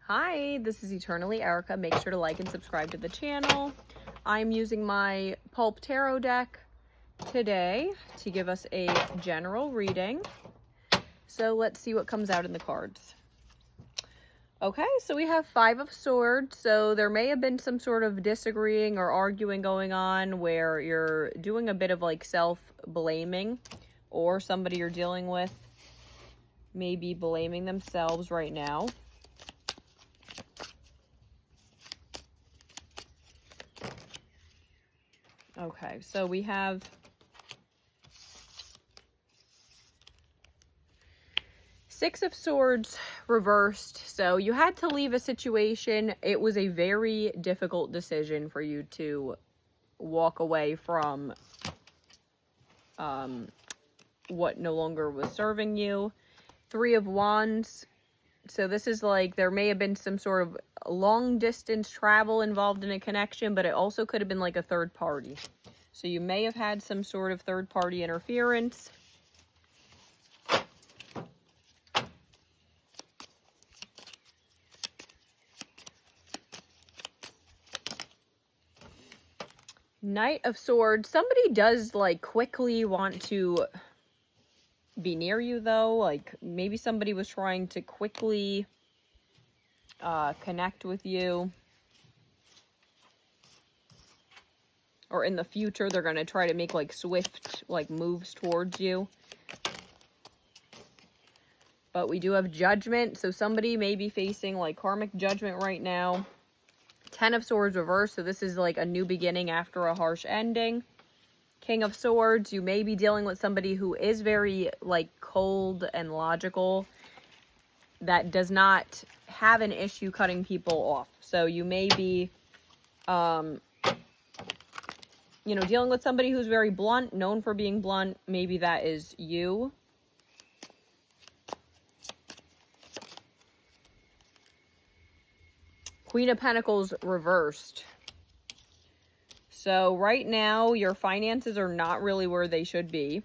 Hi, this is Eternally Erica. Make sure to like and subscribe to the channel. I'm using my Pulp Tarot deck today to give us a general reading. So let's see what comes out in the cards. Okay, so we have Five of Swords. So there may have been some sort of disagreeing or arguing going on where you're doing a bit of like self-blaming, or somebody you're dealing with may be blaming themselves right now. Okay, so we have Six of Swords reversed. So you had to leave a situation. It was a very difficult decision for you to walk away from what no longer was serving you. Three of Wands. So this is like there may have been some sort of long distance travel involved in a connection, but it also could have been like a third party. So you may have had some sort of third party interference. Knight of Swords. Somebody does like quickly want to be near you though. Like maybe somebody was trying to quickly connect with you. Or in the future, they're going to try to make like swift like moves towards you. But we do have Judgment. So somebody may be facing like karmic judgment right now. Ten of Swords reversed. So this is like a new beginning after a harsh ending. King of Swords. You may be dealing with somebody who is very like cold and logical. That does not have an issue cutting people off. So you may be, dealing with somebody who's very blunt, known for being blunt. Maybe that is you. Queen of Pentacles reversed. So right now, your finances are not really where they should be.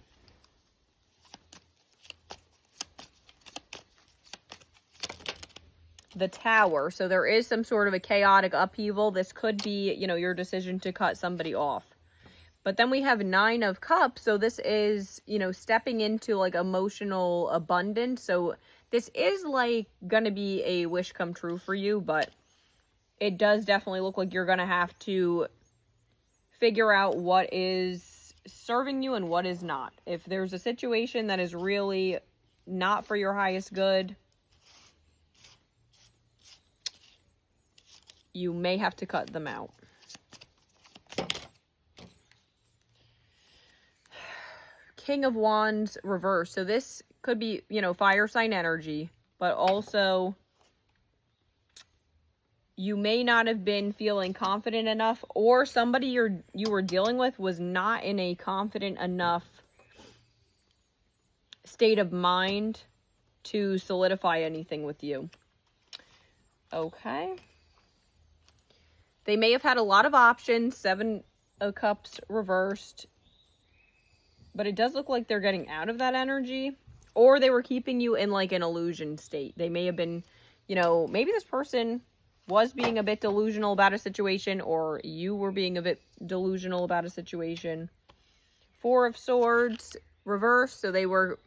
The Tower. So there is some sort of a chaotic upheaval. This could be, your decision to cut somebody off. But then we have Nine of Cups. So this is, stepping into like emotional abundance. So this is like going to be a wish come true for you, but it does definitely look like you're going to have to figure out what is serving you and what is not. If there's a situation that is really not for your highest good, you may have to cut them out. King of Wands reversed. So this could be, fire sign energy, but also you may not have been feeling confident enough, or somebody you were dealing with was not in a confident enough state of mind to solidify anything with you. Okay. They may have had a lot of options. Seven of Cups reversed. But it does look like they're getting out of that energy. Or they were keeping you in like an illusion state. They may have been, maybe this person was being a bit delusional about a situation, or you were being a bit delusional about a situation. Four of Swords reversed. So they were,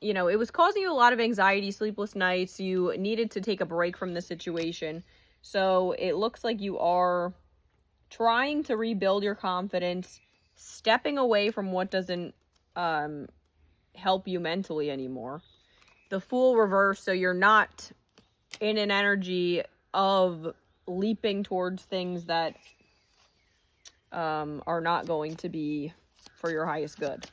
it was causing you a lot of anxiety, sleepless nights. You needed to take a break from the situation. So it looks like you are trying to rebuild your confidence, stepping away from what doesn't help you mentally anymore. The Fool reversed. So you're not in an energy of leaping towards things that are not going to be for your highest good.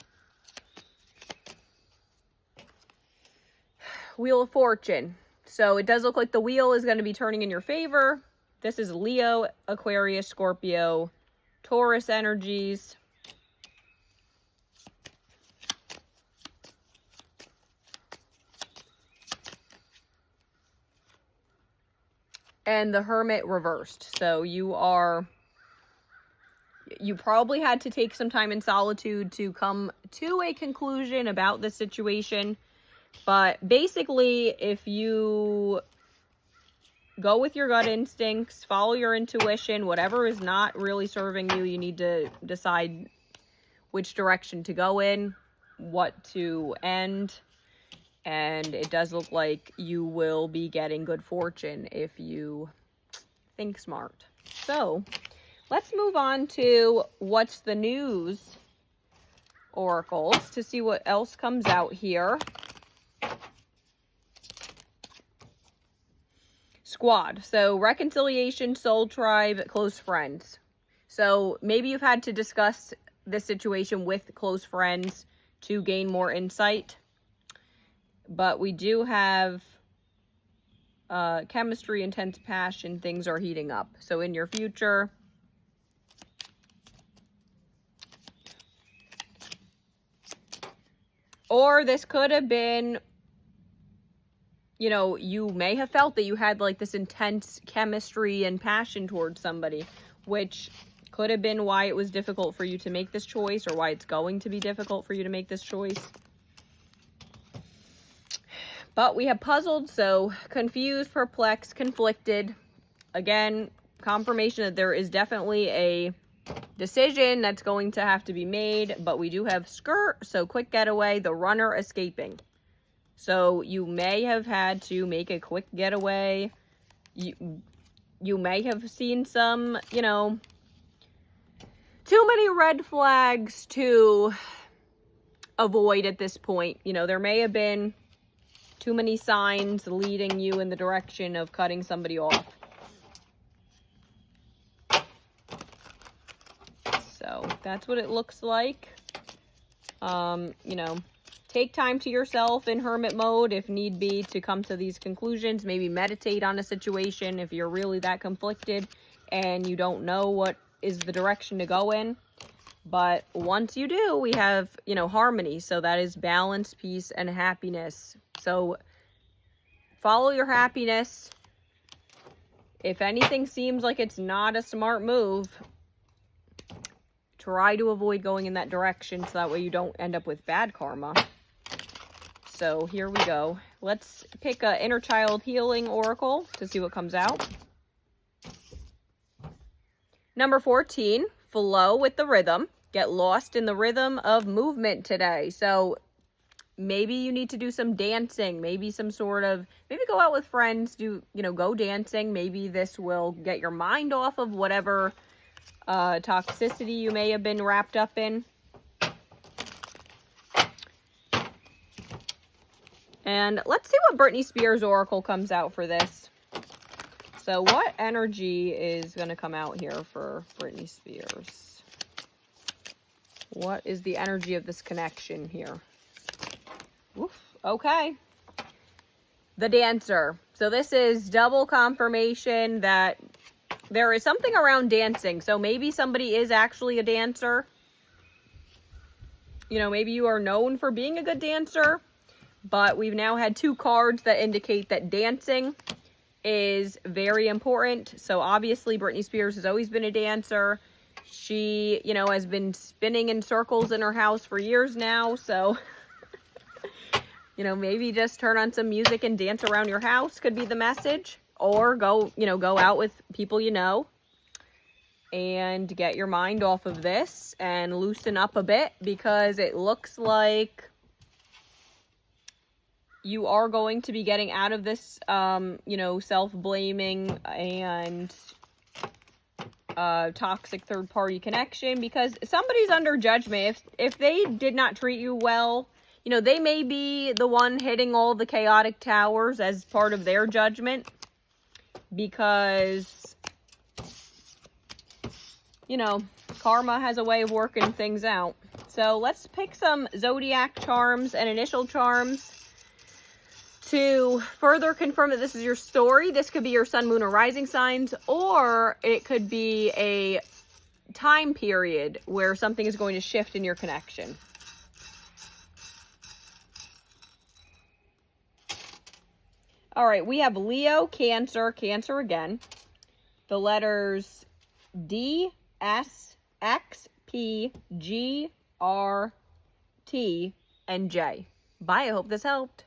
Wheel of Fortune. So it does look like the wheel is going to be turning in your favor. This is Leo, Aquarius, Scorpio, Taurus energies. And the Hermit reversed. So you probably had to take some time in solitude to come to a conclusion about the situation. But basically, if you go with your gut instincts, follow your intuition. Whatever is not really serving you, you need to decide which direction to go in, what to end. And it does look like you will be getting good fortune if you think smart. So let's move on to what's the news oracles to see what else comes out here. Squad. So reconciliation, soul tribe, close friends. So maybe you've had to discuss this situation with close friends to gain more insight. But we do have chemistry, intense passion, things are heating up. So in your future, or this could have been, you know, you may have felt that you had like this intense chemistry and passion towards somebody, which could have been why it was difficult for you to make this choice, or why it's going to be difficult for you to make this choice. But we have puzzled, so confused, perplexed, conflicted. Again, confirmation that there is definitely a decision that's going to have to be made, but we do have skirt, so quick getaway, the runner escaping. So you may have had to make a quick getaway. You may have seen some, you know, too many red flags to avoid at this point. You know, there may have been too many signs leading you in the direction of cutting somebody off. So that's what it looks like. You know, take time to yourself in hermit mode if need be to come to these conclusions. Maybe meditate on a situation if you're really that conflicted and you don't know what is the direction to go in. But once you do, we have, you know, harmony. So that is balance, peace, and happiness. So follow your happiness. If anything seems like it's not a smart move, try to avoid going in that direction so that way you don't end up with bad karma. So here we go. Let's pick a inner child healing oracle to see what comes out. Number 14, flow with the rhythm. Get lost in the rhythm of movement today. So maybe you need to do some dancing, maybe some sort of, maybe go out with friends, go dancing. Maybe this will get your mind off of whatever toxicity you may have been wrapped up in. And let's see what Britney Spears oracle comes out for this. So what energy is going to come out here for Britney Spears? What is the energy of this connection here? Oof, okay. The dancer. So this is double confirmation that there is something around dancing. So maybe somebody is actually a dancer. You know, maybe you are known for being a good dancer. But we've now had two cards that indicate that dancing is very important. So obviously Britney Spears has always been a dancer. She, you know, has been spinning in circles in her house for years now. So, you know, maybe just turn on some music and dance around your house could be the message. Or go out with people you know and get your mind off of this and loosen up a bit, because it looks like you are going to be getting out of this, self-blaming and toxic third-party connection, because somebody's under judgment. If they did not treat you well, you know, they may be the one hitting all the chaotic towers as part of their judgment, because, you know, karma has a way of working things out. So let's pick some zodiac charms and initial charms to further confirm that this is your story. This could be your sun, moon, or rising signs, or it could be a time period where something is going to shift in your connection. All right, we have Leo, Cancer, Cancer again. The letters D, S, X, P, G, R, T, and J. Bye, I hope this helped.